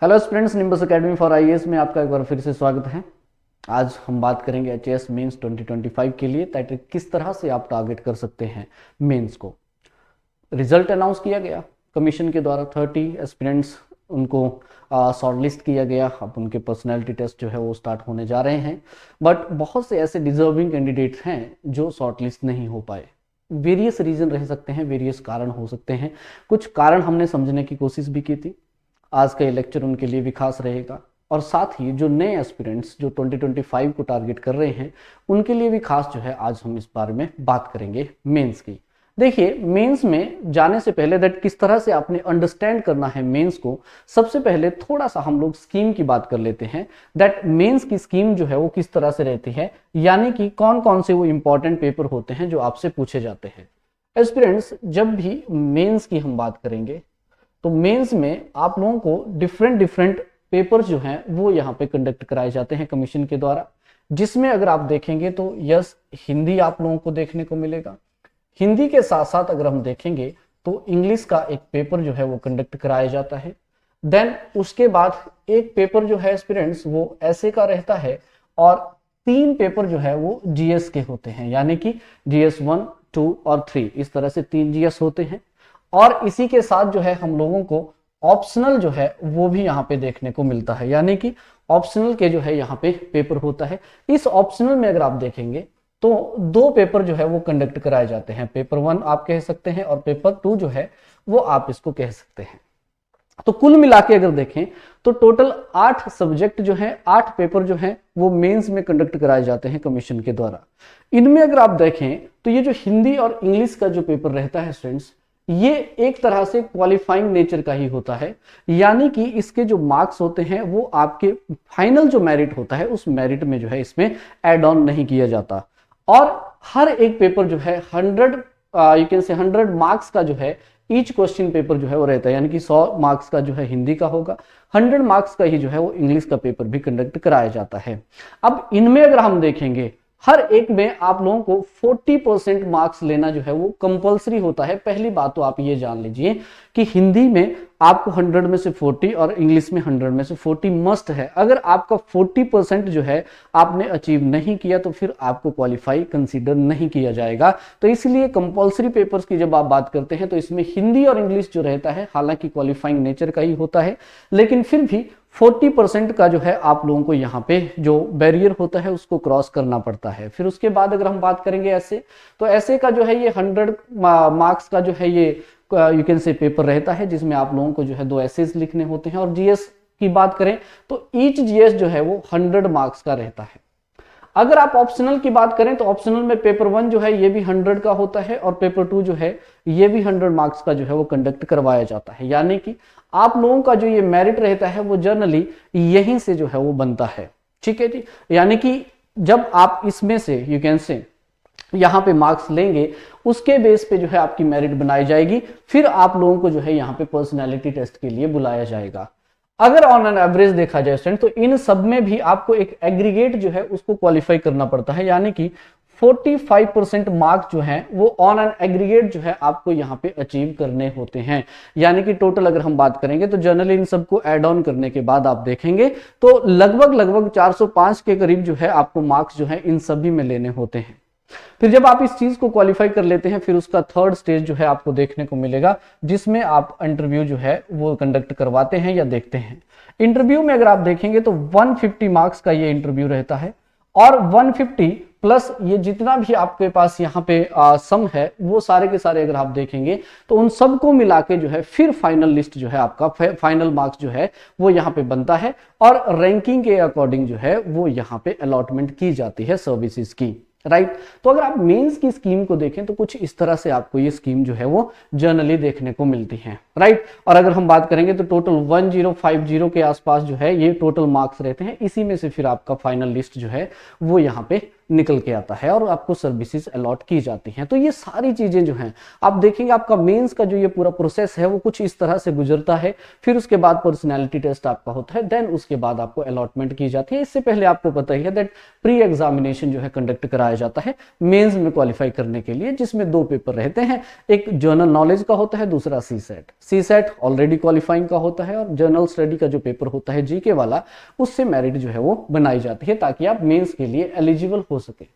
Hello students, nimbus academy for IAS में आपका एक बार फिर से स्वागत है। आज हम बात करेंगे एचएएस मेंस 2025 के लिए ताकि किस तरह से आप टारगेट कर सकते हैं मेंस को। रिजल्ट अनाउंस किया गया कमीशन के द्वारा, 30 एस्पिरेंट्स उनको शॉर्टलिस्ट किया गया। अब उनके पर्सनैलिटी टेस्ट जो है वो स्टार्ट होने जा रहे हैं, बट बहुत से ऐसे डिजर्विंग कैंडिडेट्स हैं जो शॉर्टलिस्ट नहीं हो पाए। वेरियस रीजन रह सकते हैं, वेरियस कारण हो सकते हैं। कुछ कारण हमने समझने की कोशिश भी की थी। आज का ये लेक्चर उनके लिए भी खास रहेगा और साथ ही जो नए एस्पिरेंट्स जो 2025 को टारगेट कर रहे हैं उनके लिए भी खास जो है आज हम इस बारे में बात करेंगे मेंस की। देखिए, मेंस में जाने से पहले दैट किस तरह से आपने अंडरस्टैंड करना है मेंस को, सबसे पहले थोड़ा सा हम लोग स्कीम की बात कर लेते हैं। दैट मेंस की स्कीम जो है वो किस तरह से रहती है, यानी कि कौन कौन से वो इंपॉर्टेंट पेपर होते हैं जो आपसे पूछे जाते हैं। एस्पिरेंट्स, जब भी मेंस की हम बात करेंगे तो मेंस में आप लोगों को डिफरेंट पेपर्स जो हैं वो यहाँ पे कंडक्ट कराए जाते हैं कमीशन के द्वारा, जिसमें अगर आप देखेंगे तो यस, हिंदी आप लोगों को देखने को मिलेगा। हिंदी के साथ साथ अगर हम देखेंगे तो इंग्लिश का एक पेपर जो है वो कंडक्ट कराया जाता है। देन उसके बाद एक पेपर जो है एस्पिरेंट्स वो ऐसे का रहता है और 3 पेपर जो है वो जीएस के होते हैं, यानी कि जीएस 1, 2 और 3, इस तरह से 3 जीएस होते हैं। और इसी के साथ जो है हम लोगों को ऑप्शनल जो है वो भी यहाँ पे देखने को मिलता है, यानी कि ऑप्शनल के जो है यहाँ पे पेपर होता है। इस ऑप्शनल में अगर आप देखेंगे तो 2 पेपर जो है वो कंडक्ट कराए जाते हैं। पेपर 1 आप कह सकते हैं और पेपर 2 जो है वो आप इसको कह सकते हैं। तो कुल मिला के अगर देखें तो टोटल 8 सब्जेक्ट जो है, 8 पेपर जो है वो मेंस में कंडक्ट कराए जाते हैं कमीशन के द्वारा। इनमें अगर आप देखें तो ये जो हिंदी और इंग्लिश का जो पेपर रहता है स्टूडेंट्स, ये एक तरह से क्वालिफाइंग नेचर का ही होता है, यानी कि इसके जो मार्क्स होते हैं वो आपके फाइनल जो मेरिट होता है उस मेरिट में जो है इसमें ऐड ऑन नहीं किया जाता। और हर एक पेपर जो है 100 मार्क्स का जो है ईच क्वेश्चन पेपर जो है वो रहता है, यानी कि 100 मार्क्स का जो है हिंदी का होगा, 100 मार्क्स का ही जो है वो इंग्लिश का पेपर भी कंडक्ट कराया जाता है। अब इनमें अगर हम देखेंगे हर एक में आप लोगों को 40% मार्क्स लेना जो है वो कंपलसरी होता है। पहली बात तो आप ये जान लीजिए कि हिंदी में आपको 100 में से 40 और इंग्लिश में 100 में से 40 मस्ट है। अगर आपका 40% जो है आपने अचीव नहीं किया तो फिर आपको क्वालिफाई कंसीडर नहीं किया जाएगा। तो इसलिए कंपलसरी पेपर्स की जब आप बात करते हैं तो इसमें हिंदी और इंग्लिश जो रहता है, हालांकि क्वालिफाइंग नेचर का ही होता है, लेकिन फिर भी 40% का जो है आप लोगों को यहाँ पे जो बैरियर होता है उसको क्रॉस करना पड़ता है। फिर उसके बाद अगर हम बात करेंगे ऐसे, तो ऐसे का जो है ये 100 मार्क्स का जो है ये यू कैन से पेपर रहता है, जिसमें आप लोगों को जो है 2 एसेज लिखने होते हैं। और जीएस की बात करें तो ईच जीएस जो है वो 100 मार्क्स का रहता है। अगर आप ऑप्शनल की बात करें तो ऑप्शनल में पेपर 1 जो है ये भी 100 का होता है और पेपर 2 जो है ये भी 100 मार्क्स का जो है वो कंडक्ट करवाया जाता है, यानी कि आप लोगों का जो ये मेरिट रहता है वो जनरली यहीं से जो है वो बनता है। ठीक है जी, यानी कि जब आप इसमें से यू कैन से यहाँ पे मार्क्स लेंगे उसके बेस पे जो है आपकी मेरिट बनाई जाएगी, फिर आप लोगों को जो है यहाँ पे पर्सनैलिटी टेस्ट के लिए बुलाया जाएगा। अगर ऑन एन एवरेज देखा जाए स्टूडेंट तो इन सब में भी आपको एक एग्रीगेट जो है उसको क्वालिफाई करना पड़ता है, यानी कि 45% मार्क्स जो है वो ऑन एन एग्रीगेट जो है आपको यहाँ पे अचीव करने होते हैं। यानी कि टोटल अगर हम बात करेंगे तो जनरली इन सबको ऐड ऑन करने के बाद आप देखेंगे तो लगभग 405 के करीब जो है आपको मार्क्स जो है इन सभी में लेने होते हैं। फिर जब आप इस चीज को क्वालिफाई कर लेते हैं फिर उसका 3rd स्टेज जो है आपको देखने को मिलेगा, जिसमें आप इंटरव्यू जो है वो कंडक्ट करवाते हैं या देखते हैं। इंटरव्यू में अगर आप देखेंगे तो 150 मार्क्स का ये इंटरव्यू रहता है और 150 प्लस ये जितना भी आपके पास यहाँ पे सम है वो सारे के सारे अगर आप देखेंगे तो उन सबको मिला के जो है फिर फाइनल लिस्ट जो है आपका फाइनल मार्क्स जो है वो यहाँ पे बनता है और रैंकिंग के अकॉर्डिंग जो है वो यहाँ पे अलॉटमेंट की जाती है सर्विसेज की। राइट, तो अगर आप मेंस की स्कीम को देखें तो कुछ इस तरह से आपको ये स्कीम जो है वो जनरली देखने को मिलती है। राइट, और अगर हम बात करेंगे तो टोटल 1050 के आसपास जो है ये टोटल मार्क्स रहते हैं, इसी में से फिर आपका फाइनल लिस्ट जो है वो यहाँ पे निकल के आता है और आपको सर्विसेज अलॉट की जाती हैं। तो ये सारी चीजें जो हैं आप देखेंगे, आपका मेंस का जो ये पूरा प्रोसेस है वो कुछ इस तरह से गुजरता है। फिर उसके बाद पर्सनैलिटी टेस्ट आपका होता है, देन उसके बाद आपको अलॉटमेंट की जाती है। इससे पहले आपको पता ही है दैट प्री एग्जामिनेशन जो है कंडक्ट कराया जाता है मेंस में क्वालिफाई करने के लिए, जिसमें 2 पेपर रहते हैं, एक जनरल नॉलेज का होता है, दूसरा सी सेट ऑलरेडी क्वालिफाइंग का होता है, और जनरल स्टडी का जो पेपर होता है जीके वाला, उससे मेरिट जो है वो बनाई जाती है ताकि आप मेंस के लिए एलिजिबल हो सके।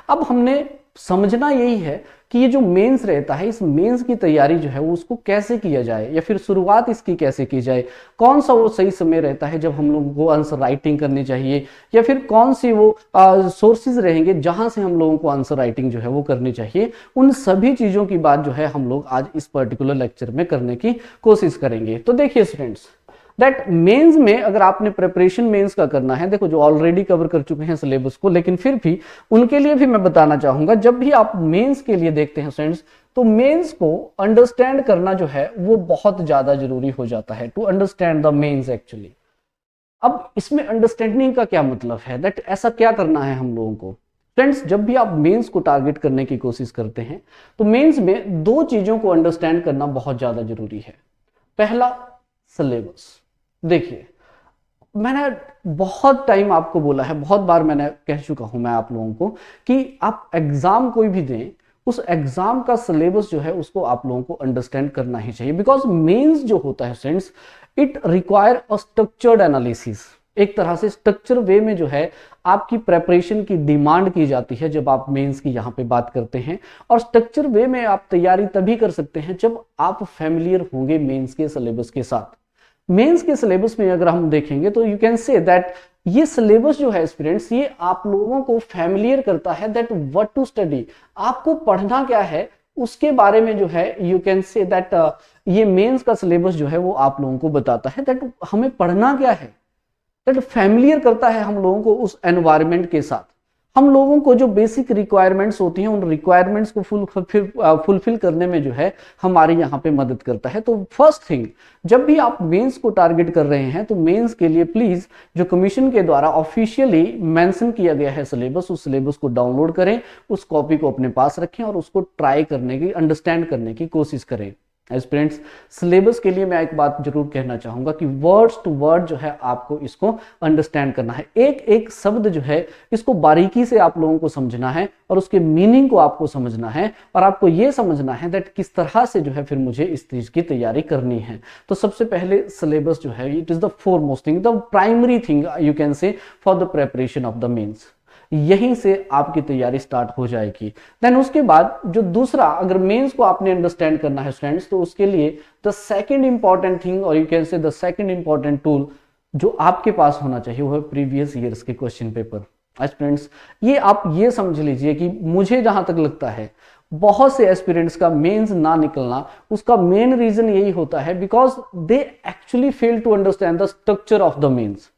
अब हमने समझना यही है कि ये जो मेंस रहता है, इस मेंस की तैयारी जो है वो उसको कैसे किया जाए, या फिर शुरुआत इसकी कैसे की जाए, कौन सा वो सही समय रहता है जब हम लोगों को आंसर राइटिंग करनी चाहिए, या फिर कौन सी वो सोर्सेज रहेंगे जहां से हम लोगों को आंसर राइटिंग जो है वो करनी चाहिए। उन सभी चीजों की बात जो है हम लोग आज इस पर्टिकुलर लेक्चर में करने की कोशिश करेंगे। तो देखिए स्टूडेंट्स, दैट मेंस में अगर आपने प्रिपरेशन मेंस का करना है, देखो जो ऑलरेडी कवर कर चुके हैं सिलेबस को, लेकिन फिर भी उनके लिए भी मैं बताना चाहूंगा, जब भी आप मेंस के लिए देखते हैं स्टूडेंट्स, तो मेंस को अंडरस्टैंड करना जो है वो बहुत ज्यादा जरूरी हो जाता है, to understand the mains actually. अब इसमें अंडरस्टैंडिंग का क्या मतलब है, दैट ऐसा क्या करना है हम लोगों को। फ्रेंड्स, जब भी आप मेंस को टारगेट करने की कोशिश करते हैं तो मेंस में 2 चीजों को अंडरस्टैंड करना बहुत ज्यादा जरूरी है। पहला, सिलेबस। देखिए, मैंने बहुत टाइम आपको बोला है, बहुत बार मैंने कह चुका हूं मैं आप लोगों को कि आप एग्जाम कोई भी दें, उस एग्जाम का सिलेबस जो है उसको आप लोगों को अंडरस्टैंड करना ही चाहिए। बिकॉज मेंस जो होता है friends, it require a structured analysis. एक तरह से स्ट्रक्चर वे में जो है आपकी प्रेपरेशन की डिमांड की जाती है जब आप मेंस की यहाँ पे बात करते हैं। और स्ट्रक्चर वे में आप तैयारी तभी कर सकते हैं जब आप फैमिलियर होंगे मेंस के सिलेबस के साथ। मेंस के सिलेबस में अगर हम देखेंगे तो यू कैन से दैट ये सिलेबस जो है स्टूडेंट्स, ये आप लोगों को फैमिलियर करता है दैट व्हाट टू स्टडी, आपको पढ़ना क्या है उसके बारे में जो है यू कैन से दैट ये मेंस का सिलेबस जो है वो आप लोगों को बताता है दैट हमें पढ़ना क्या है, दैट फैमिलियर करता है हम लोगों को उस एनवायरमेंट के साथ। हम लोगों को जो बेसिक रिक्वायरमेंट्स होती हैं उन रिक्वायरमेंट्स को फुलफिल करने में जो है हमारी यहाँ पे मदद करता है। तो फर्स्ट थिंग, जब भी आप मेंस को टारगेट कर रहे हैं तो मेंस के लिए प्लीज जो कमीशन के द्वारा ऑफिशियली मेंशन किया गया है सिलेबस, उस सिलेबस को डाउनलोड करें, उस कॉपी को अपने पास रखें और उसको ट्राई करने की, अंडरस्टैंड करने की कोशिश करें। एस्पिरेंट्स, सिलेबस के लिए मैं एक बात जरूर कहना चाहूंगा कि वर्ड्स टू वर्ड जो है आपको इसको अंडरस्टैंड करना है। एक एक शब्द जो है इसको बारीकी से आप लोगों को समझना है और उसके मीनिंग को आपको समझना है, और आपको यह समझना है दैट किस तरह से जो है फिर मुझे इस चीज की तैयारी करनी है। तो सबसे पहले सिलेबस जो है, it is the foremost thing, the primary thing you can say for the preparation of the mains. यहीं से आपकी तैयारी स्टार्ट हो जाएगी। देन उसके बाद जो दूसरा, अगर मेंस को आपने अंडरस्टैंड करना है स्टूडेंट्स, तो उसके लिए द सेकंड इंपॉर्टेंट थिंग और यू कैन से द सेकंड इंपॉर्टेंट टूल जो आपके पास होना चाहिए वो है प्रीवियस ईयर्स के क्वेश्चन पेपर। एस्पिरेंट्स, ये आप ये समझ लीजिए कि मुझे जहां तक लगता है बहुत से एस्पिरेंट्स का मेंस ना निकलना, उसका मेन रीजन यही होता है because they actually fail to understand the structure of the mains.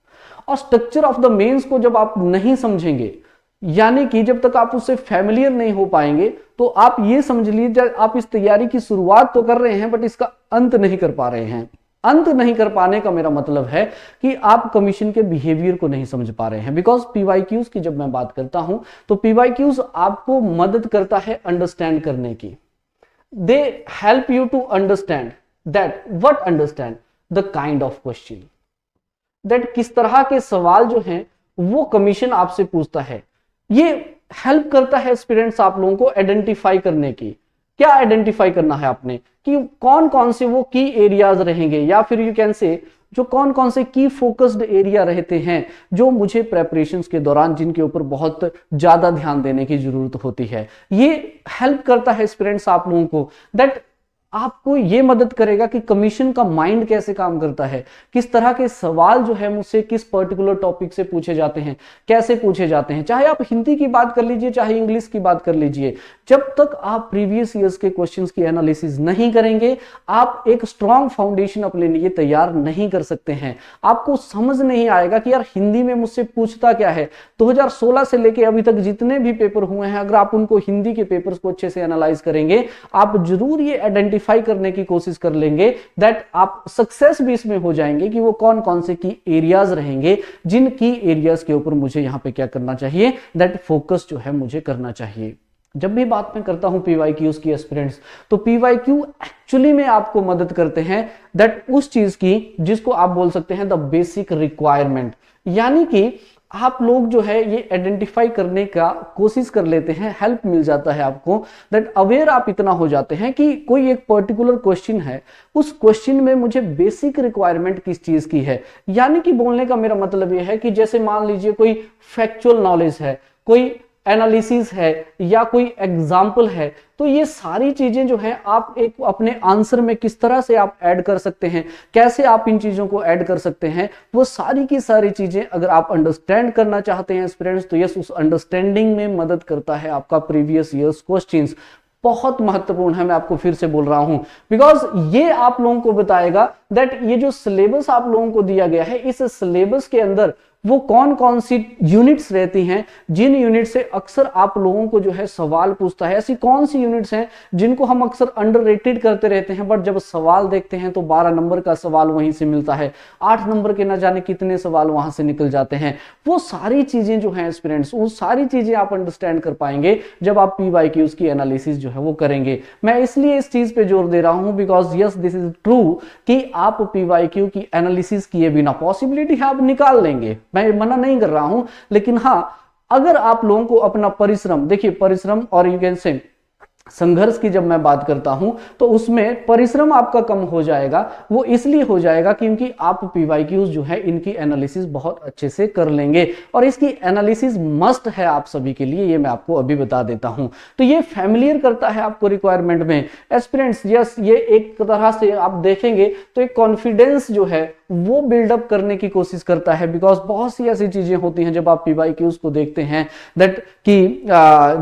और स्ट्रक्चर ऑफ द मेंस को जब आप नहीं समझेंगे, यानी कि जब तक आप उससे फैमिलियर नहीं हो पाएंगे, तो आप ये समझ लीजिए आप इस तैयारी की शुरुआत तो कर रहे हैं बट इसका अंत नहीं कर पा रहे हैं। अंत नहीं कर पाने का मेरा मतलब है कि आप कमीशन के बिहेवियर को नहीं समझ पा रहे हैं। बिकॉज पीवाईक्यूज की जब मैं बात करता हूं तो पीवाईक्यूज आपको मदद करता है अंडरस्टैंड करने की। They help you to understand that what understand the kind of question, that किस तरह के सवाल जो हैं वो कमीशन आपसे पूछता है। ये हेल्प करता है एस्पिरेंट्स आप लोगों को आइडेंटिफाई करने की। क्या आइडेंटिफाई करना है आपने कि कौन कौन से वो की एरियाज रहेंगे, या फिर यू कैन से जो कौन कौन से की फोकस्ड एरिया रहते हैं जो मुझे प्रेपरेशंस के दौरान जिनके ऊपर बहुत ज्यादा ध्यान देने की जरूरत होती है। ये हेल्प करता है एस्पिरेंट्स आप लोगों को, दैट आपको ये मदद करेगा कि कमीशन का माइंड कैसे काम करता है, किस तरह के सवाल जो है मुझसे किस पर्टिकुलर टॉपिक से पूछे जाते हैं, कैसे पूछे जाते हैं। चाहे आप हिंदी की बात कर लीजिए, चाहे इंग्लिश की बात कर लीजिए, जब तक आप प्रीवियस ईयर्स के क्वेश्चंस की एनालिसिस नहीं करेंगे, आप एक स्ट्रॉन्ग फाउंडेशन अपने लिए तैयार नहीं कर सकते हैं। आपको समझ नहीं आएगा कि यार हिंदी में मुझसे पूछता क्या है। 2016 से लेके अभी तक जितने भी पेपर हुए हैं, अगर आप उनको हिंदी के पेपर्स को अच्छे से एनालाइज करेंगे, आप जरूर ये आइडेंटिफाई आइडेंटिफाई करने की कोशिश कर लेंगे दैट आप सक्सेस भी इसमें हो जाएंगे कि वो कौन कौन से की एरियाज रहेंगे, जिन की एरियाज के ऊपर मुझे यहां पे क्या करना चाहिए, दैट फोकस जो है मुझे करना चाहिए। जब भी बात मैं करता हूं पीवाईक्यूज की एस्पिरेंट्स, तो पीवाईक्यू एक्चुअली में आपको मदद करते हैं दैट उस चीज की जिसको आप बोल सकते हैं द बेसिक रिक्वायरमेंट, यानी कि आप लोग जो है ये आइडेंटिफाई करने का कोशिश कर लेते हैं, हेल्प मिल जाता है आपको, दैट अवेयर आप इतना हो जाते हैं कि कोई एक पर्टिकुलर क्वेश्चन है, उस क्वेश्चन में मुझे बेसिक रिक्वायरमेंट किस चीज की है। यानी कि बोलने का मेरा मतलब ये है कि जैसे मान लीजिए कोई फैक्चुअल नॉलेज है, कोई एनालिसिस है या कोई एग्जाम्पल है, तो ये सारी चीजें जो है आप एक अपने आंसर में किस तरह से आप ऐड कर सकते हैं, कैसे आप इन चीजों को ऐड कर सकते हैं, वो सारी की सारी चीजें अगर आप अंडरस्टैंड करना चाहते हैं स्टूडेंट्स, तो यस उस अंडरस्टैंडिंग में मदद करता है आपका प्रीवियस ईयर्स क्वेश्चंस। बहुत महत्वपूर्ण है, मैं आपको फिर से बोल रहा हूं, बिकॉज ये आप लोगों को बताएगा दैट ये जो सिलेबस आप लोगों को दिया गया है, इस सिलेबस के अंदर वो कौन कौन सी यूनिट्स रहती हैं, जिन यूनिट से अक्सर आप लोगों को जो है सवाल पूछता है। ऐसी कौन सी यूनिट्स हैं जिनको हम अक्सर अंडररेटेड करते रहते हैं, बट जब सवाल देखते हैं तो 12 नंबर का सवाल वहीं से मिलता है, 8 नंबर के ना जाने कितने सवाल वहां से निकल जाते हैं। वो सारी चीजें जो हैं एस्पिरेंट्स, वो सारी चीजें आप अंडरस्टैंड कर पाएंगे जब आप पीवाईक्यूज की एनालिसिस जो है वो करेंगे। मैं इसलिए इस चीज पे जोर दे रहा हूं because yes this is true कि आप पीवाईक्यू की एनालिसिस किए बिना, पॉसिबिलिटी है आप निकाल लेंगे, मैं मना नहीं कर रहा हूं, लेकिन हां अगर आप लोगों को अपना परिश्रम, देखिए परिश्रम और यू कैन से संघर्ष की जब मैं बात करता हूं तो उसमें परिश्रम आपका कम हो जाएगा। वो इसलिए हो जाएगा क्योंकि आप पीवाईक्यूज जो है इनकी एनालिसिस बहुत अच्छे से कर लेंगे, और इसकी एनालिसिस मस्ट है आप सभी के लिए, ये मैं आपको अभी बता देता हूं। तो ये फैमिलियर करता है आपको रिक्वायरमेंट में एस्पिरेंट्स। यस, ये एक तरह से आप देखेंगे तो एक कॉन्फिडेंस जो है वो बिल्डअप करने की कोशिश करता है, बिकॉज बहुत सी ऐसी चीजें होती हैं जब आप पीवाईक्यूज को देखते हैं दैट कि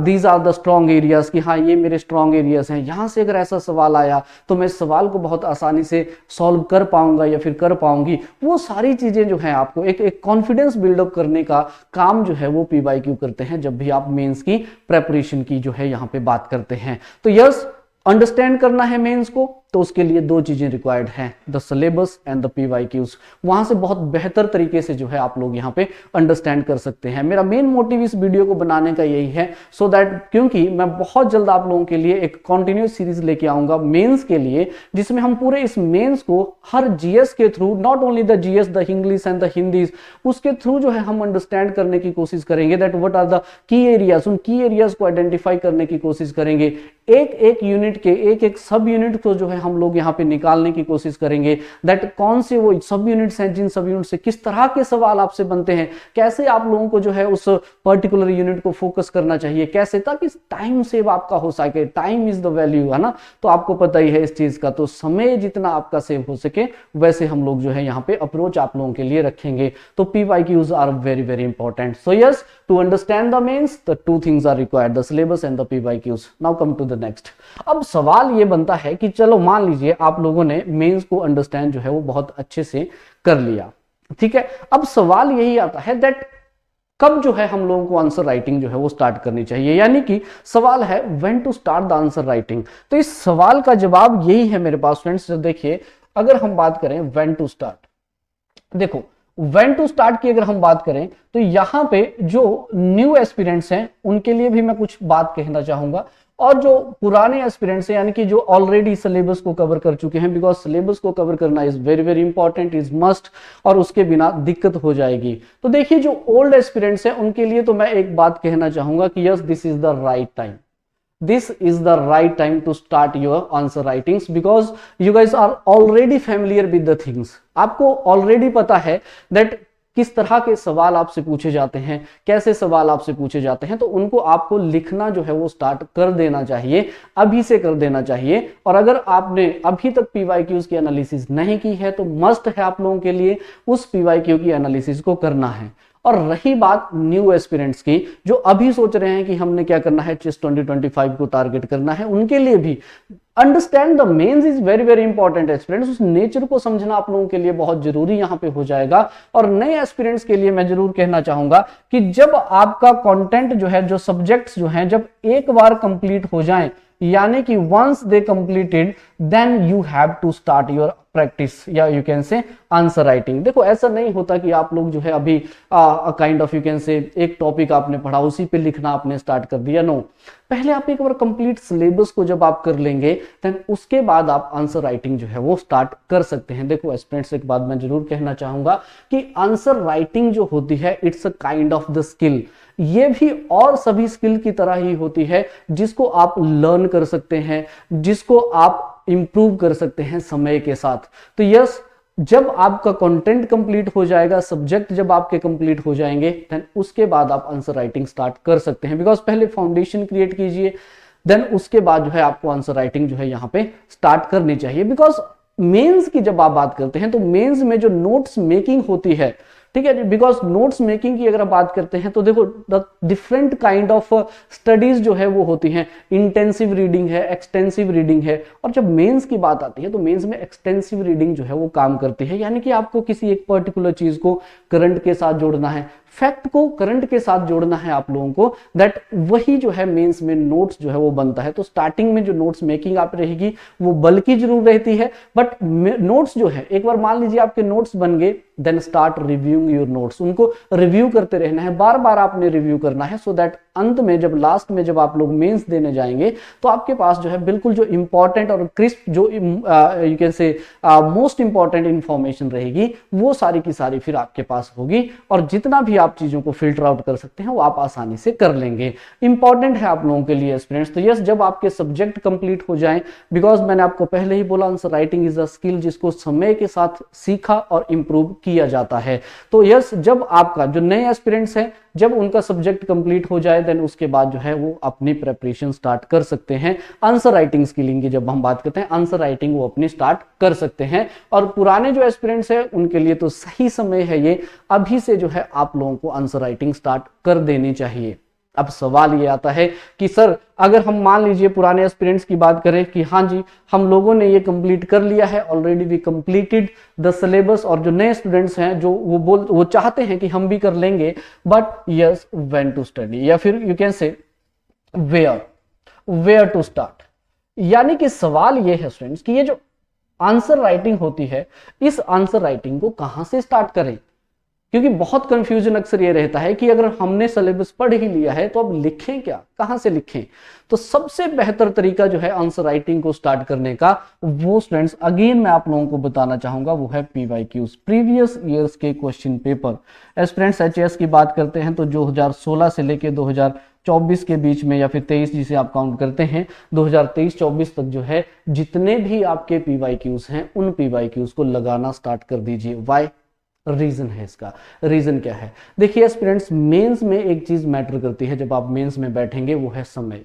these are the strong areas, कि हाँ ये मेरे स्ट्रॉन्ग एरियाज हैं, यहां से अगर ऐसा सवाल आया तो मैं सवाल को बहुत आसानी से सॉल्व कर पाऊंगा या फिर कर पाऊंगी। वो सारी चीजें जो है आपको एक कॉन्फिडेंस बिल्डअप करने का काम जो है वो पीवाईक्यू करते हैं जब भी आप मेंस की प्रेपरेशन की जो है यहां पे बात करते हैं। तो यस, अंडरस्टैंड करना है मेंस को, तो उसके लिए दो चीजें रिक्वायर्ड हैं, the syllabus and the PYQs. वहां से बहुत बेहतर तरीके से जो है आप लोग यहाँ पे अंडरस्टैंड कर सकते हैं। मेरा मेन मोटिव इस वीडियो को बनाने का यही है, सो दैट क्योंकि मैं बहुत जल्द आप लोगों के लिए एक कॉन्टिन्यूस सीरीज लेके आऊंगा मेंस के लिए, जिसमें हम पूरे इस मेंस को हर जीएस के through, not only the GS, the English and the Hindi, उसके थ्रू जो है हम अंडरस्टैंड करने की कोशिश करेंगे that what are the key areas, उन की एरियाज को आइडेंटिफाई करने की कोशिश करेंगे। एक एक यूनिट के एक एक सब यूनिट को जो है हम लोग यहाँ पे निकालने की कोशिश करेंगे दैट कौन से वो सब यूनिट्स हैं, जिन सब यूनिट से किस तरह के सवाल आपसे बनते हैं, कैसे आप लोगों को जो है उस पर्टिकुलर यूनिट को फोकस करना चाहिए, कैसे, ताकि टाइम सेव आपका हो सके। टाइम इज द वैल्यू, है ना, तो आपको पता ही है इस चीज का। तो समय जितना आपका सेव हो सके वैसे हम लोग जो है यहाँ पे अप्रोच आप लोगों के लिए रखेंगे। तो PYQs are very very important. So yes, to understand the mains the two things are required, the syllabus and the PYQs. Now come to the next. अब सवाल ये बनता है कि चलो मान लीजिए आप लोगों ने मेंस को अंडरस्टैंड जो है वो बहुत अच्छे से कर लिया, ठीक है। अब सवाल यही आता है दैट कब जो है हम लोगों को आंसर राइटिंग जो है वो स्टार्ट करनी चाहिए, यानी कि सवाल है when to start the answer writing. तो इस सवाल का जवाब यही है मेरे पास फ्रेंड्स। देखिए, अगर हम बात करें व्हेन टू स्टार्ट, देखो व्हेन टू स्टार्ट की अगर हम बात करें तो यहां पे जो न्यू एस्पिरेंट्स हैं उनके लिए भी मैं कुछ बात कहना चाहूंगा, और जो पुराने एस्पिरेंट्स हैं यानी कि जो ऑलरेडी सिलेबस को कवर कर चुके हैं, बिकॉज सिलेबस को कवर करना is very very important, is must, और उसके बिना दिक्कत हो जाएगी। तो देखिए, जो ओल्ड एस्पिरेंट्स हैं उनके लिए तो मैं एक बात कहना चाहूंगा कि yes this is the right time, this is the right time to start your answer writings because you guys are already familiar with the things। आपको already पता है that किस तरह के सवाल आपसे पूछे जाते हैं, कैसे सवाल आपसे पूछे जाते हैं, तो उनको आपको लिखना जो है वो स्टार्ट कर देना चाहिए, अभी से कर देना चाहिए। और अगर आपने अभी तक पीवाईक्यूज की एनालिसिस नहीं की है तो मस्ट है आप लोगों के लिए उस पीवाईक्यू की एनालिसिस को करना है। और रही बात न्यू एस्पिरेंट्स की जो अभी सोच रहे हैं कि हमने क्या करना है, चेस 2025 को टारगेट करना है, उनके लिए भी understand the mains is very very important aspirants. उस नेचर को समझना आप लोगों के लिए बहुत जरूरी यहां पे हो जाएगा। और नए एस्पिरेंट्स के लिए मैं जरूर कहना चाहूंगा कि जब आपका कंटेंट जो है, जो सब्जेक्ट्स जो हैं, जब एक बार कंप्लीट हो जाएं, यानी कि once they completed then you have to start your practice या you can say answer writing. देखो ऐसा नहीं होता कि आप लोग जो है अभी काइंड ऑफ यू कैन से एक टॉपिक आपने पढ़ा उसी पे लिखना आपने स्टार्ट कर दिया, नो। पहले आप एक बार कंप्लीट सिलेबस को जब आप कर लेंगे देन उसके बाद आप आंसर राइटिंग जो है वो स्टार्ट कर सकते हैं। देखो एस्पिरेंट्स, एक बात मैं जरूर कहना चाहूंगा कि आंसर राइटिंग जो होती है it's a kind of the skill. ये भी और सभी स्किल की तरह ही होती है जिसको आप लर्न कर सकते हैं, जिसको आप इंप्रूव कर सकते हैं समय के साथ। तो यस, जब आपका कंटेंट कंप्लीट हो जाएगा, सब्जेक्ट जब आपके कंप्लीट हो जाएंगे देन उसके बाद आप आंसर राइटिंग स्टार्ट कर सकते हैं। बिकॉज पहले फाउंडेशन क्रिएट कीजिए, देन उसके बाद जो है आपको आंसर राइटिंग जो है यहाँ पे स्टार्ट करनी चाहिए। बिकॉज मेंस की जब आप बात करते हैं तो मेंस में जो नोट्स मेकिंग होती है, ठीक है, बिकॉज नोट्स मेकिंग की अगर आप बात करते हैं तो देखो डिफरेंट काइंड ऑफ स्टडीज जो है वो होती हैं। इंटेंसिव रीडिंग है, एक्सटेंसिव रीडिंग है, और जब मेंस की बात आती है तो मेंस में एक्सटेंसिव रीडिंग जो है वो काम करती है। यानी कि आपको किसी एक पर्टिकुलर चीज को करंट के साथ जोड़ना है, फैक्ट को करंट के साथ जोड़ना है आप लोगों को, दैट वही जो है मेंस में नोट्स जो है वो बनता है। तो स्टार्टिंग में जो नोट्स मेकिंग आप रहेगी वो बल्कि जरूर रहती है, बट नोट्स जो है एक बार मान लीजिए आपके नोट्स बन गए, then start reviewing your notes. उनको रिव्यू करते रहना है, बार बार आपने रिव्यू करना है, सो दैट अंत में जब लास्ट में जब आप लोग मेंस देने जाएंगे तो आपके पास जो है बिल्कुल जो इंपॉर्टेंट और क्रिस्प जो यू कैन से मोस्ट इंपॉर्टेंट इंफॉर्मेशन रहेगी वो सारी की सारी फिर आपके पास होगी, और जितना भी आप चीजों को फिल्टर आउट कर सकते हैं वो आप आसानी से कर लेंगे। इंपॉर्टेंट है आप लोगों के लिए स्टूडेंट्स। तो यस, जब आपके सब्जेक्ट कंप्लीट हो जाएं, बिकॉज मैंने आपको पहले ही बोला answer writing is a skill जिसको समय के साथ सीखा और इंप्रूव किया जाता है। तो यस, जब आपका जो नए एस्पिरेंट्स हैं जब उनका सब्जेक्ट कंप्लीट हो जाए देन उसके बाद जो है वो अपनी प्रेपरेशन स्टार्ट कर सकते हैं। आंसर राइटिंग स्किलिंग की जब हम बात करते हैं, आंसर राइटिंग वो अपनी स्टार्ट कर सकते हैं। और पुराने जो एस्पिरेंट्स हैं उनके लिए तो सही समय है ये, अभी से जो है आप लोगों को आंसर राइटिंग स्टार्ट कर देनी चाहिए। अब सवाल ये आता है कि सर अगर हम मान लीजिए पुराने एस्पिरेंट्स की बात करें कि हाँ जी हम लोगों ने ये कंप्लीट कर लिया है, already we completed the syllabus, और जो नए स्टूडेंट्स हैं जो वो चाहते हैं कि हम भी कर लेंगे, but yes when to study, या फिर you can say where to start. यानी कि सवाल ये है स्टूडेंट्स कि ये जो आंसर राइटिंग होती है इस आंसर राइटिंग को कहां से स्टार्ट करें, क्योंकि बहुत कंफ्यूजन अक्सर ये रहता है कि अगर हमने सिलेबस पढ़ ही लिया है तो अब लिखें क्या, कहां से लिखें। तो सबसे बेहतर तरीका जो है आंसर राइटिंग को स्टार्ट करने का वो स्टूडेंट्स अगेन मैं आप लोगों को बताना चाहूंगा वो है पीवाईक्यूज, प्रीवियस ईयर्स के क्वेश्चन पेपर। एस्पिरेंट्स एचएएस की बात करते हैं तो 2016 से लेके 2024 के बीच में, या फिर 23 जिसे आप काउंट करते हैं 2023-24 तक जो है जितने भी आपके पीवाईक्यूज हैं उन पीवाईक्यूज को लगाना स्टार्ट कर दीजिए। वाई? रीजन है इसका। रीजन क्या है? देखिए स्टूडेंट्स, मेंस में एक चीज मैटर करती है जब आप मेंस में बैठेंगे, वो है समय।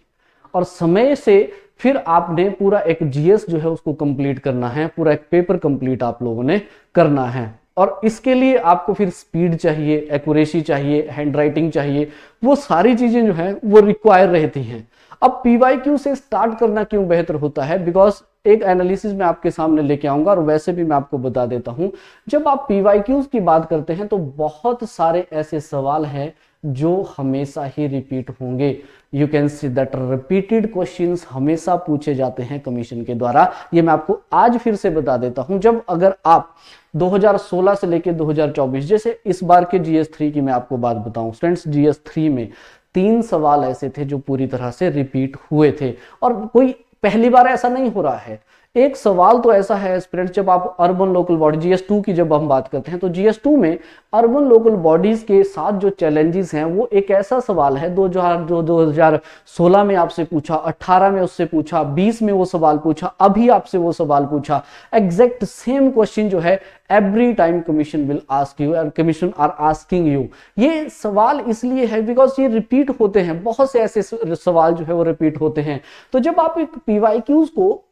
और समय से फिर आपने पूरा एक जीएस जो है उसको कंप्लीट करना है, पूरा एक पेपर कंप्लीट आप लोगों ने करना है। और इसके लिए आपको फिर स्पीड चाहिए, एक्यूरेसी चाहिए, हैंडराइटिंग चाहिए, वो सारी चीजें जो है वो रिक्वायर रहती हैं। अब पीवाईक्यू से स्टार्ट करना क्यों बेहतर होता है? बिकॉज एक एनालिसिस मैं आपके सामने लेके आऊंगा, और वैसे भी मैं आपको बता देता हूं, जब आप पीवाईक्यूज की बात करते हैं तो बहुत सारे ऐसे सवाल हैं जो हमेशा ही रिपीट होंगे। You can see that repeated questions हमेशा पूछे जाते हैं कमीशन के द्वारा। ये मैं आपको आज फिर से बता देता हूं। जब अगर आप 2016 से लेकर 2024, जैसे इस बार के जीएस 3 की मैं आपको बात बताऊं स्टूडेंट्स, जीएस 3 में 3 सवाल ऐसे थे जो पूरी तरह से रिपीट हुए थे, और कोई पहली बार ऐसा नहीं हो रहा है। एक सवाल तो ऐसा है एस्पिरेंट्स, जब आप अर्बन लोकल बॉडी जीएस 2 की जब हम बात करते हैं तो जीएस 2 में अर्बन लोकल बॉडीज के साथ जो चैलेंजेस हैं वो एक ऐसा सवाल है 2016 में आपसे पूछा, 18 में उससे पूछा, 20 में वो सवाल पूछा, अभी आपसे वो सवाल पूछा। एग्जैक्ट सेम क्वेश्चन जो है every time commission will ask you और कमीशन आर आस्किंग यू। ये सवाल इसलिए है बिकॉज ये रिपीट होते हैं, बहुत से ऐसे सवाल जो है वो रिपीट होते हैं। तो जब आप एक पीवाईक्यूज को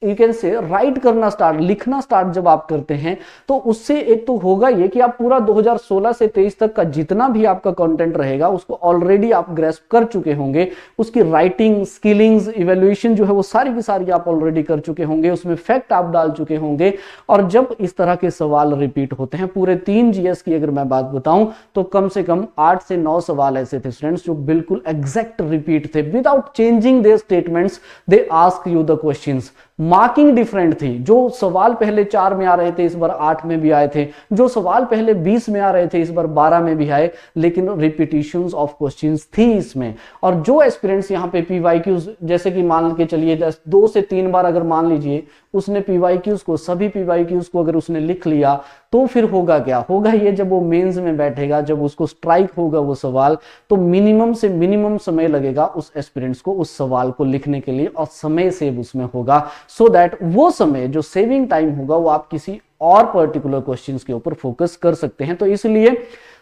यू कैन से राइट करना स्टार्ट, लिखना स्टार्ट जब आप करते हैं तो उससे एक तो होगा ये कि आप पूरा 2016 से 23 तक का जितना भी आपका कंटेंट रहेगा उसको ऑलरेडी आप ग्रेस्प कर चुके होंगे। उसकी राइटिंग स्किलिंग्स इवैल्यूएशन जो है वो सारी की सारी आप ऑलरेडी कर चुके होंगे, उसमें फैक्ट आप डाल चुके होंगे। और जब इस तरह के सवाल रिपीट होते हैं, पूरे 3 जीएस की अगर मैं बात बताऊं तो कम से कम 8 से 9 सवाल ऐसे थे स्टूडेंट्स जो बिल्कुल एग्जैक्ट रिपीट थे, without changing their statements they ask you the questions. Marking different थी, जो सवाल पहले 4 में आ रहे थे इस बार 8 में भी आए थे, जो सवाल पहले 20 में आ रहे थे इस बार 12 में भी आए, लेकिन रिपीटिशंस ऑफ क्वेश्चंस थी इसमें। और जो एस्पिरेंट्स यहाँ पे पीवाईक्यूज जैसे कि मान के चलिए 2 से 3 बार अगर मान लीजिए उसने पीवाईक्यूज को, सभी पीवाईक्यूज को अगर उसने लिख लिया तो फिर होगा क्या, होगा ये जब वो मेंस में बैठेगा, जब उसको स्ट्राइक होगा वो सवाल, तो मिनिमम से मिनिमम समय लगेगा उस एस्पिरेंट्स को उस सवाल को लिखने के लिए, और समय सेव उसमें होगा, सो दैट वो समय जो सेविंग टाइम होगा वो आप किसी और पर्टिकुलर क्वेश्चंस के ऊपर फोकस कर सकते हैं। तो इसलिए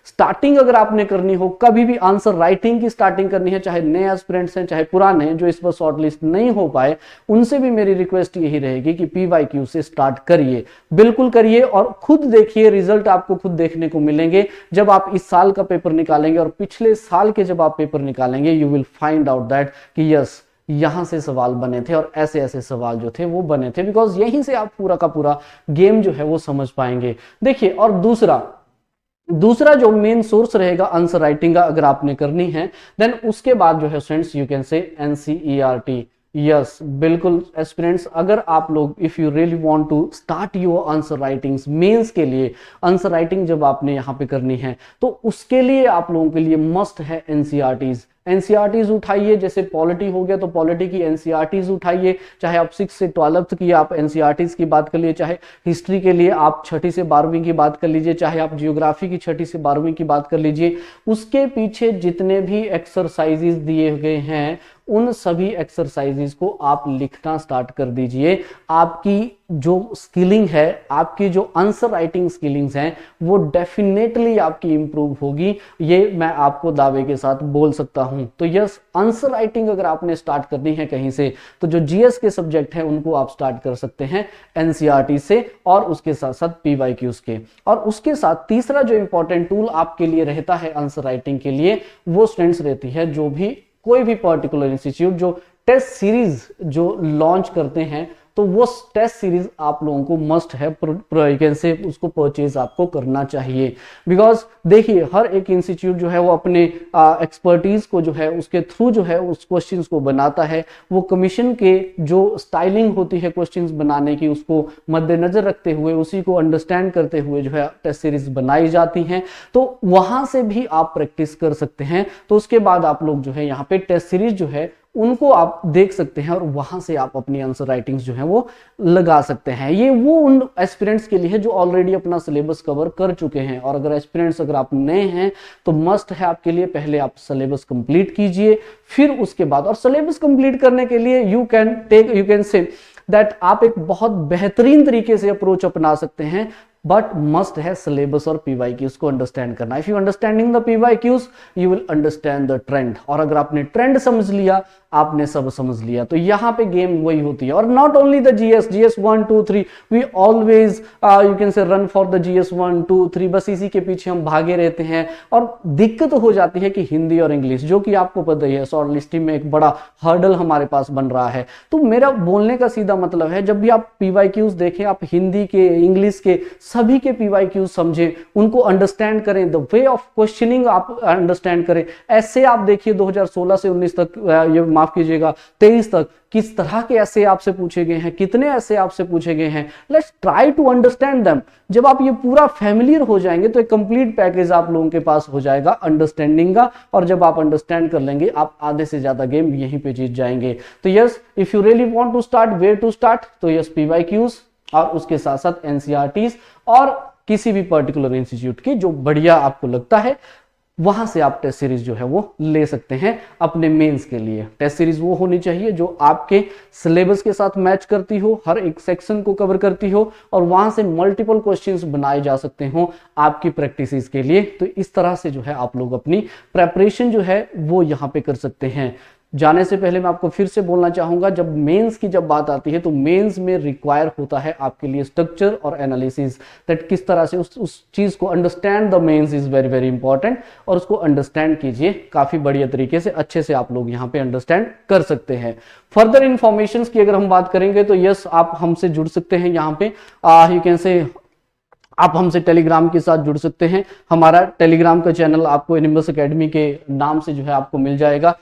स्टार्टिंग अगर आपने करनी हो, कभी भी आंसर राइटिंग की स्टार्टिंग करनी है, चाहे नए एस्पिरेंट्स हैं चाहे पुराने जो इस पर शॉर्टलिस्ट नहीं हो पाए, उनसे भी मेरी रिक्वेस्ट यही रहेगी कि पीवाईक्यू से स्टार्ट करिए, बिल्कुल करिए, और खुद देखिए रिजल्ट आपको खुद देखने को मिलेंगे। जब आप इस साल का पेपर निकालेंगे और पिछले साल के जब आप पेपर निकालेंगे, you will find out that कि यस यहां से सवाल बने थे और ऐसे ऐसे सवाल जो थे वो बने थे, बिकॉज यहीं से आप पूरा का पूरा गेम जो है वो समझ पाएंगे। देखिए, और दूसरा जो मेन सोर्स रहेगा आंसर राइटिंग का अगर आपने करनी है, देन उसके बाद जो है students you can say NCERT. Yes, बिल्कुल एस्पिरेंट्स, अगर आप लोग if you really want to start your answer writings mains के लिए, आंसर राइटिंग जब आपने यहाँ पे करनी है तो उसके लिए आप लोगों के लिए मस्ट है एनसीईआरटीज। एनसीईआरटीज उठाइए, जैसे पॉलिटी हो गया तो पॉलिटी की एनसीईआरटीज उठाइए, चाहे आप 6 से 12th की आप एनसीईआरटीज की बात कर लीजिए, चाहे हिस्ट्री के लिए आप 6ठी से 12वीं की बात कर लीजिए, चाहे आप जियोग्राफी की 6ठी से 12वीं की बात कर लीजिए। उसके पीछे जितने भी एक्सरसाइजेस दिए गए हैं उन सभी एक्सरसाइजेस को आप लिखना स्टार्ट कर दीजिए। आपकी जो स्किलिंग है, आपकी जो आंसर राइटिंग स्किलिंग्स हैं, वो डेफिनेटली आपकी इंप्रूव होगी, ये मैं आपको दावे के साथ बोल सकता हूं। तो यस, आंसर राइटिंग अगर आपने स्टार्ट करनी है कहीं से, तो जो जीएस के सब्जेक्ट हैं उनको आप स्टार्ट कर सकते हैं एनसीईआरटी से, और उसके साथ साथ पीवाईक्यूज के। और उसके साथ तीसरा जो इंपॉर्टेंट टूल आपके लिए रहता है आंसर राइटिंग के लिए, वो स्टूडेंट्स रहती है जो भी कोई भी पर्टिकुलर इंस्टीट्यूट जो टेस्ट सीरीज जो लॉन्च करते हैं, तो वो टेस्ट सीरीज आप लोगों को मस्ट है से उसको परचेज आपको करना चाहिए। बिकॉज देखिए, हर एक इंस्टीट्यूट जो है वो अपने एक्सपर्टीज को जो है उसके थ्रू जो है उस क्वेश्चंस को बनाता है। वो कमीशन के जो स्टाइलिंग होती है क्वेश्चंस बनाने की, उसको मद्देनजर रखते हुए, उसी को अंडरस्टैंड करते हुए जो है टेस्ट सीरीज बनाई जाती हैं। तो वहां से भी आप प्रैक्टिस कर सकते हैं। तो उसके बाद आप लोग जो है यहाँ पे टेस्ट सीरीज जो है उनको आप देख सकते हैं और वहां से आप अपनी आंसर राइटिंग्स जो है वो लगा सकते हैं। ये वो उन एस्पिरेंट्स के लिए है जो ऑलरेडी अपना सिलेबस कवर कर चुके हैं। और अगर एस्पिरेंट्स अगर आप नए हैं तो मस्ट है आपके लिए, पहले आप सिलेबस कंप्लीट कीजिए, फिर उसके बाद, और सिलेबस कंप्लीट करने के लिए यू कैन से दैट आप एक बहुत बेहतरीन तरीके से अप्रोच अपना सकते हैं, बट मस्ट है सिलेबस और पीवाईक्यूज को अंडरस्टैंड करना। If you understanding the PYQs you will understand the trend, और अगर आपने ट्रेंड समझ लिया आपने सब समझ लिया। तो यहाँ पे गेम वही होती है। और not only the GS 1 2 3, we always you can say run for the GS 1 2 3, बस इसी के पीछे हम भागे रहते हैं। और दिक्कत हो जाती है कि हिंदी और इंग्लिश, जो कि आपको पता ही है शॉर्ट लिस्टिंग में एक बड़ा हर्डल हमारे पास बन रहा है। तो मेरा बोलने का सीधा मतलब है, जब भी आप पीवाईक्यूज देखें, आप हिंदी के, इंग्लिश के, सभी के पीवाईक्यूज समझें, उनको अंडरस्टैंड करें, द वे ऑफ क्वेश्चनिंग आप अंडरस्टैंड करें। ऐसे आप देखिए 2016 से 19 तक, ये माफ कीजिएगा 23 तक, किस तरह के ऐसे आपसे पूछे गए हैं, कितने ऐसे आपसे पूछे गए हैं। Let's try to understand them. जब आप ये पूरा फैमिलियर हो जाएंगे तो एक कंप्लीट पैकेज आप लोगों के पास हो जाएगा अंडरस्टैंडिंग का, और जब आप अंडरस्टैंड कर लेंगे आप आधे से ज्यादा गेम यहीं पे जीत जाएंगे। तो yes, if you really want to start, where to start, तो यस पीवाईक्यूज और उसके साथ साथ एनसीईआरटीज और किसी भी पर्टिकुलर इंस्टीट्यूट की जो बढ़िया आपको लगता है, वहां से आप टेस्ट सीरीज जो है वो ले सकते हैं अपने मेंस के लिए। टेस्ट सीरीज वो होनी चाहिए जो आपके सिलेबस के साथ मैच करती हो, हर एक सेक्शन को कवर करती हो, और वहां से मल्टीपल क्वेश्चंस बनाए जा सकते हो आपकी प्रैक्टिस के लिए। तो इस तरह से जो है आप लोग अपनी प्रेपरेशन जो है वो यहाँ पे कर सकते हैं। जाने से पहले मैं आपको फिर से बोलना चाहूंगा, जब मेंस की जब बात आती है तो मेंस में रिक्वायर होता है आपके लिए स्ट्रक्चर और एनालिसिस, दैट किस तरह से उस चीज को understand the mains is very very important, और उसको अंडरस्टैंड कीजिए काफी बढ़िया तरीके से, अच्छे से आप लोग यहाँ पे अंडरस्टैंड कर सकते हैं। फर्दर इंफॉर्मेशन की अगर हम बात करेंगे तो यस, आप हमसे जुड़ सकते हैं यहाँ पे, यू कैन से आप हमसे टेलीग्राम के साथ जुड़ सकते हैं। हमारा टेलीग्राम का चैनल आपको निम्बस एकेडमी के नाम से जो है आपको मिल जाएगा।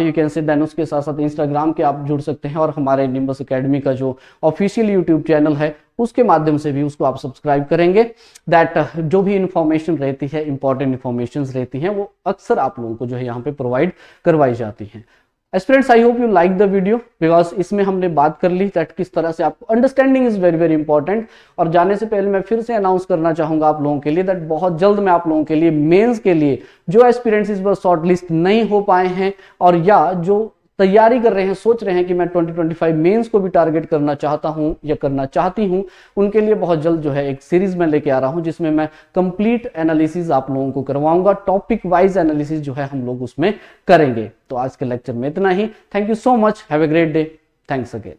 यू कैन से देन उसके साथ साथ इंस्टाग्राम के आप जुड़ सकते हैं, और हमारे निम्बस एकेडमी का जो ऑफिशियल यूट्यूब चैनल है उसके माध्यम से भी उसको आप सब्सक्राइब करेंगे। दैट जो भी इंफॉर्मेशन रहती है, इंपॉर्टेंट इंफॉर्मेशन रहती हैं, वो अक्सर आप लोगों को जो है यहाँ पे प्रोवाइड करवाई जाती हैं। Aspirants, I hope you like the video, because इसमें हमने बात कर ली दैट किस तरह से आपको understanding is very very important. और जाने से पहले मैं फिर से अनाउंस करना चाहूंगा आप लोगों के लिए दैट बहुत जल्द मैं आप लोगों के लिए मेंस के लिए जो एस्पिरेंट्स इस बार शॉर्ट लिस्ट नहीं हो पाए हैं और या जो तैयारी कर रहे हैं, सोच रहे हैं कि मैं 2025 मेंस को भी टारगेट करना चाहता हूं या करना चाहती हूं, उनके लिए बहुत जल्द जो है एक सीरीज में लेके आ रहा हूं जिसमें मैं कंप्लीट एनालिसिस आप लोगों को करवाऊंगा। टॉपिक वाइज एनालिसिस जो है हम लोग उसमें करेंगे। तो आज के लेक्चर में इतना ही। Thank you so much, have a great day, thanks again.